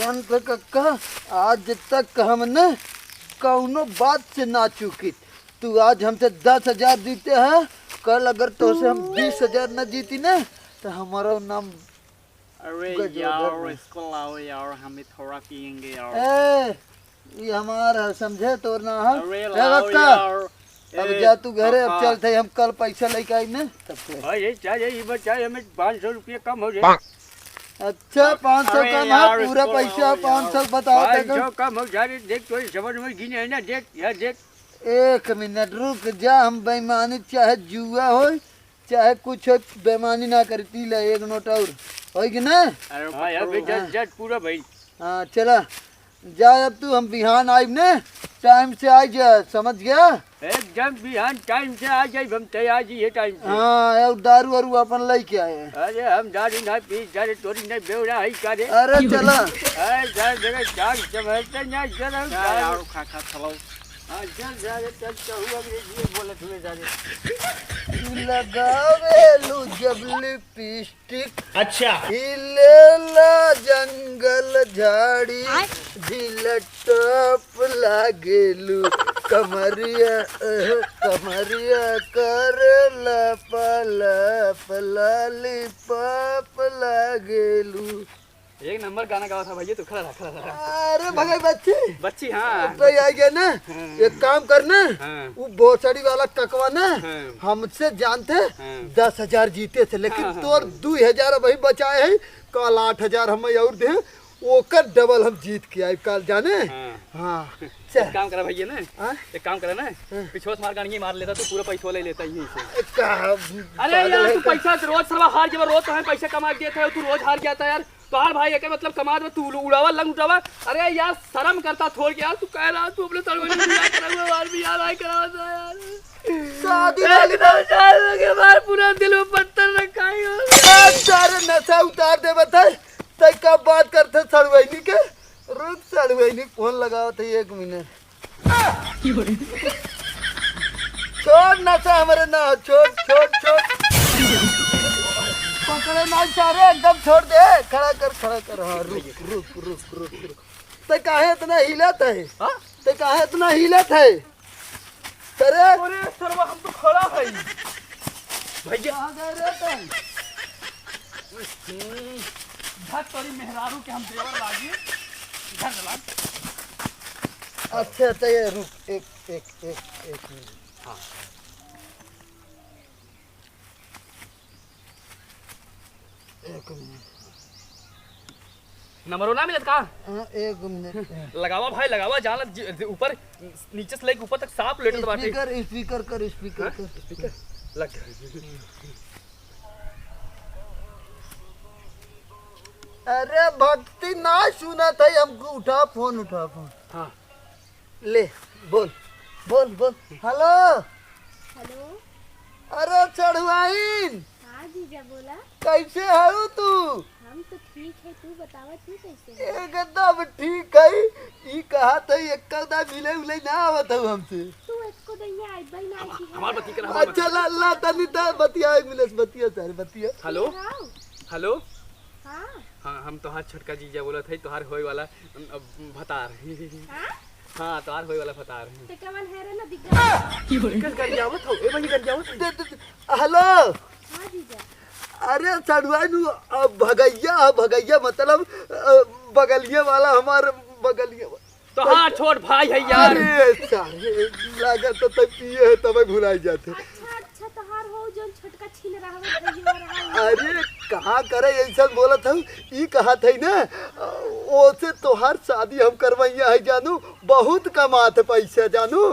भगवान पे कक्का आज तक हम न कौनो बात से ना चूकी। तू आज हमसे 10,000 जीते हैं, कल अगर तो से हम 20,000 न जीती ना तो हमारा नाम। अरे यार इसको लाओ यार, हमें थोड़ा पियेंगे यार। ये हमारा समझे तो ना हम। अरे लाओ यार। अब जा तू घरे, अब चलते हम कल पैसा लेके आई ना तब से। ये चाहिए बचाए हमें 500 रुपये कम हो जाए। अच्छा 500 कम है, पूरा पैसा 500 बताओ। 500 कम हो जाए, देख तो समझ में गिने है ना, देख यार देख। 1 मिनट रुक जा, हम बेईमानी चाहे जुआ हो चाहे कुछ हो बेईमानी ना करती। ले 1 नोट और हो कि ना। अरे यार जट पूरा भाई। हाँ चला जा अब तू, हम बिहान आइब ने टाइम से आ जा, समझ गया। एकदम बिहान टाइम से आ जाए, हम तैयार जी है टाइम से। हाँ और दारू वारू अपन लेके आए। अरे हम दारू ना पी, दारू तोरी नहीं बेवड़ा है करे। अरे चला अरे जगह चार समझते ना चलो यार, खा चलो। हाँ चल हुआ ये बोले तुम्हें जाने लगावेलू जब लिपस्टिक। अच्छा हिलेला जंगल झाड़ी झिलटप लागेलू कमरिया करेला पलप लॉलीपॉप लागेलू। एक नंबर गाना गावा था भैया, तू खड़ा रहा। अरे भगाई बच्ची हाँ तो आ गया ना। एक काम करना, वो बोसड़ी वाला ककवा ना हमसे जानते 10,000 जीते थे, लेकिन तोर 2,000 वही बचाए है। कल 8,000 हम और दे, ओकर डबल हम जीत के आए कल जाने। हाँ एक काम करा भैया ना, एक काम करा ना, पिछवा से मार गाड़ी मार लेता तो पूरा पैसा ले लेता यहीं से। अरे यार तू पैसा रोज सर्वा हार जब रोज तो पैसा कमा के देता है, तू रोज हार जाता है यार। तोहार भाई एक मतलब कमा दे, तू उड़ावा लंग उठावा। अरे यार शर्म करता थोड़ के यार, तू कह रहा तू अपने तड़वे में बियाह करा हुआ बार भी यार आए करा था यार। शादी वाली के बाद पूरा दिल में पत्थर रखा है। सारे नशा उतार दे बता। तय कब बात करते सड़वैनी के। रुक सड़वैनी फोन लगाओ थे 1 मिनट। छोड़ नशा हमारे ना, छोड़ पकड़े ना सारे, एकदम छोड़ दे। खड़ा कर। हाँ रुक। ते काहे इतना हिलत है? ते काहे इतना हिलत है? अरे सरवा हम तो खड़ा है भैया। आ गए रे तुम। धत तोरी मेहरारू के हम देवर लागी इधर चला। अच्छा तो ये रुक एक मिनट। हाँ एक मिनट। नंबर ना मिलत का? हाँ 1 मिनट। लगावा भाई लगावा, जाला ऊपर नीचे से लेके ऊपर तक साफ लेटत बाटे। स्पीकर कर। लग अरे भक्ति ना सुना था हमको। उठा फोन। हाँ ले बोल। हेलो। अरे चढ़वाइन। हाँ जीजा बोला। कैसे है तू? हम तो ठीक है, तू बतावा तू कैसे है? एकदम ठीक है। ई कहा था एक कदा मिले ना आवत हूं हमसे। तू इसको दैया आई भाई ना की हमार बती कर। अच्छा ला तनी ता बतिया मिलस बतिया। हेलो हाँ हम तोहार छोटका जीजा बोला था, तोहार होए वाला भतार। हाँ तोहार होए वाला भतार। ते कवन है रे ना दिक्कत कर जावत हो ए बनी कर जावत। हेलो। हाँ जीजा। अरे चढ़वाइन भगैया मतलब बगलिया वाला हमारे बगलिया। तो हाँ छोट भाई है यार। अरे सारे लागत तो पिए है तब भुलाई जाते। अच्छा तोहार हो जो छोटका छीन रहा है। अरे कहाँ करे ऐसा बोला था। ई कहा था ना ओसे तोहार शादी हम करवाइया है जानू। बहुत कमाते पैसा जानू।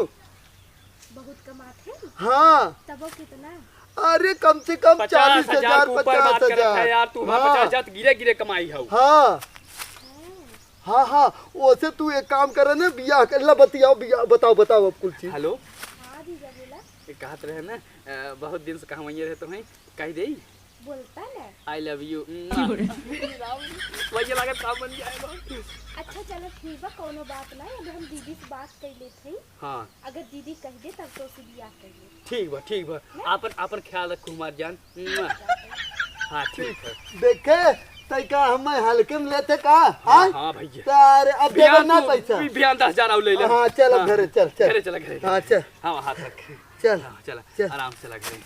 बहुत कमाते हैं। हाँ तब कितना? अरे कम से कम 40,000 50,000 यार। तू 50,000 गिरे कमाई हो। हाँ ओसे तू एक काम करे ना, बियाह कर ला। बताओ अब कुछ चीज। हेलो। हाँ जीजा बोला। कहत रहे ना बहुत दिन से कहवैया रहे तुम्हें कह दे बोलता ना आई लव यू। वही लागत काम बन जाएगा। अच्छा चलो ठीक बा, कोनो बात ना। अभी हम दीदी से बात कर लेते हैं। हाँ अगर दीदी कह दे तब तो से बियाह कर ले। ठीक बा। आपन ख्याल रखो हमार जान। हाँ ठीक है। देखे तय का हम हल्के में लेते का हाँ हाँ भैया तारे अब देबो ना पैसा बिहान 10,000 और ले ले। हाँ चल अब घरे चल चल घरे चला घरे। हाँ चल हाँ हाथ रख। चल हाँ चला चल। आराम से चला घरे।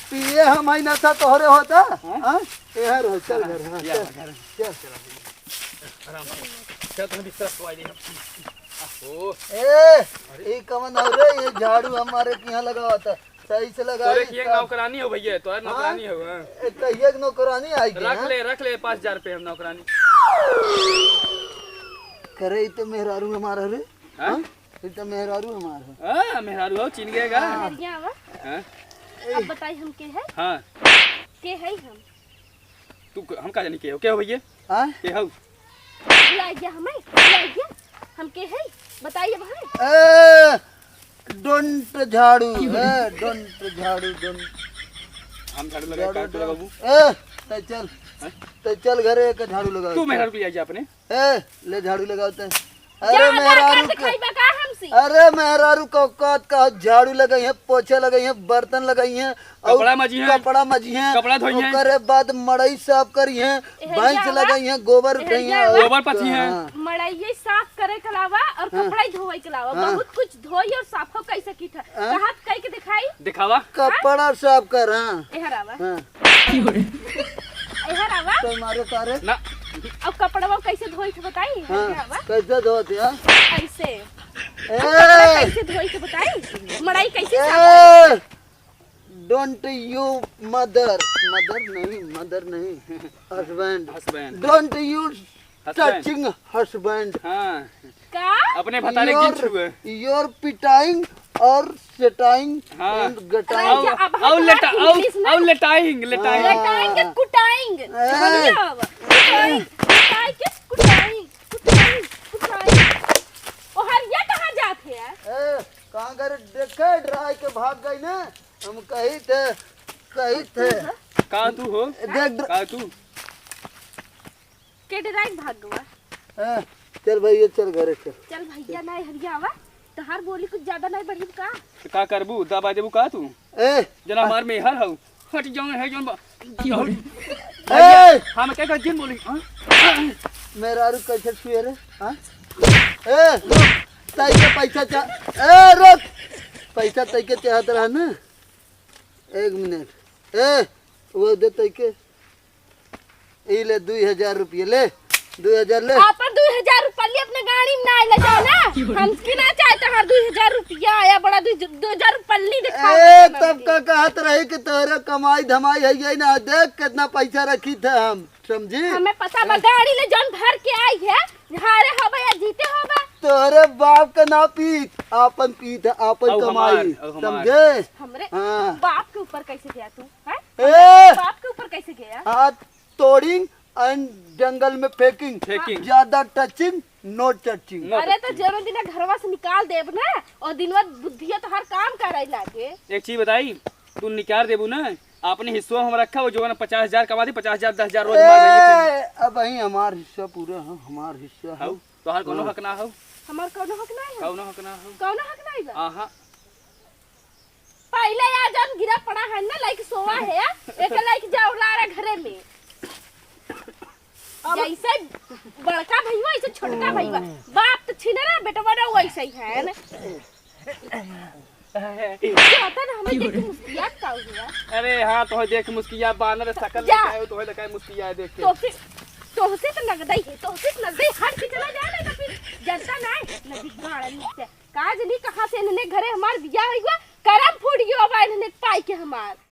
पिए हम ही ना था तोहरे होता हाँ यार हो चल घर हाँ या चल घर चल चला भैया। आराम से चल तुम्हें बिस्तर सोवाई दे। ओ ए कवन हो रे ये झाड़ू हमारे के यहाँ लगा हुआ था सही से लगा तोरे की एक नौकरानी हो भैया तोरे नौकरानी हो। हाँ। कहिए कि नौकरानी आई रख ले 5,000 रुपए हम नौकरानी। करे तो मेहरारू हमारा रे हाँ ये तो मेहरारू हमारा हाँ मेहरारू हो चिन गएगा। हरिया वा हाँ अब बताई हम के है हाँ हम तू हम का जानी के हो क्या हो भैया हाँ के हो लाइया हम के है बताइए भाई। डोंट झाड़ू डोंट झाड़ू डोंट हम झाड़ू लगा काट लगा बाबू। तो चल घरे एक झाड़ू लगा तू मेहरारू ले जा अपने। ले झाड़ू लगाते हैं अरे मेहरारू का हमसी अरे मेहरारू कौकात का झाड़ू लगाई है पोछे लगाई है बर्तन लगाई है कपड़ा मजी है कपड़ा मजी है कपड़ा धोई है ओकरे बाद मड़ई साफ करी है भैंस लगाई है गोबर उठाई है गोबर पथी है मड़ाइये साफ करे के अलावा और कपड़ा ही धोए के अलावा बहुत कुछ धोई और साफ हो कैसे की था हाथ कह के दिखाई दिखावा कपड़ा साफ कर हाँ एहरावा हाँ एहरावा तो मारे तारे ना अब कपड़ा कैसे धोई थे बताई हाँ कैसे धोते हैं ऐसे ए कैसे धोई थे बताई मड़ाई कैसे साफ डोंट यू मदर नहीं husband husband don't you Husband. Touching husband हाँ का अपने भतारे की छुए योर पिटाइंग और सेटाइंग हाँ। एंड गटाइंग औ लेटाइंग लटाएंगे कुटाएंगे कुटाएंगे ओ हरिया कहाँ जाते हैं कहाँ घर देखे ड्राई के भाग गई ना हम कही थे का तू हो देख का तू के ड्राइव भाग गवा चल भैया चल घरे चल भैया नहीं हरिया आवा तहार बोली कुछ ज्यादा नहीं बढ़ी का करबू दबा देबू का तू जना मार में हर हो हट जाऊं है जोन हम क्या कर दिन बोली हां मेहरारू कैसे छुए रे हां ताई के पैसा रुक पैसा ताई के चाहत रहा ना 1 मिनट वो दे ताई के ई ले 2000 रुपये ले 2000 ले अपन 2000 रुपया अपने गाड़ी में ना ले जाओ ना हम की ना चाहते हर 2000 रुपया आया बड़ा 2000 रुपया दिखा तब का कहत रही कि तोरे कमाई धमाई है ये ना देख कितना पैसा रखी थे हम समझी हमें पता बा गाड़ी ले जौन भर के आई है हारे होबे या जीते होबे तोरे बाप का ना पीत आपन पीत है आपन कमाई समझे हमरे हाँ। बाप के ऊपर कैसे गया तू हैं बाप के ऊपर कैसे गया हाथ तोड़िंग एंड जंगल में फेंकिंग ज्यादा टचिंग नो टचिंग अरे तो जरो दिन घरवा से निकाल देब ना और दिनवा बुद्धिया तो हर काम करे लागे एक चीज बताई तू निकाल देबू ना आपने हिस्सा हम रखा वो जो 50,000 कमा दी 50,000 10,000 रोज मार रही अब ही हमार हिस्सा पूरा है हमार हिस्सा है तो हर कोनो हक ना हो हमार कोनो हक नहीं है कोनो हक ना हो कोनो हक नहीं बा आहा पहले यार जब गिरा पड़ा है ना लाइक सोवा है एक लाइक जाओ लारा घरे में जैसे बड़का भईवा ऐसे छोटका भईवा बाप तो छीने ना बेटवा ना वैसे ही है ना जाता ना हमें देख मुस्किया का हुआ अरे हां तो देख मुस्किया बानर शकल लगाए तो लगा मुस्किया देख के तो से तो नगदाई है तो से नगदाई हट के चला जाए ना तो फिर जनता ना नदी गाड़ा नीचे काज नहीं कहां से इन्होंने घरे हमार बियाह हुआ करम फूट गयो बा इन्होंने पाई के हमार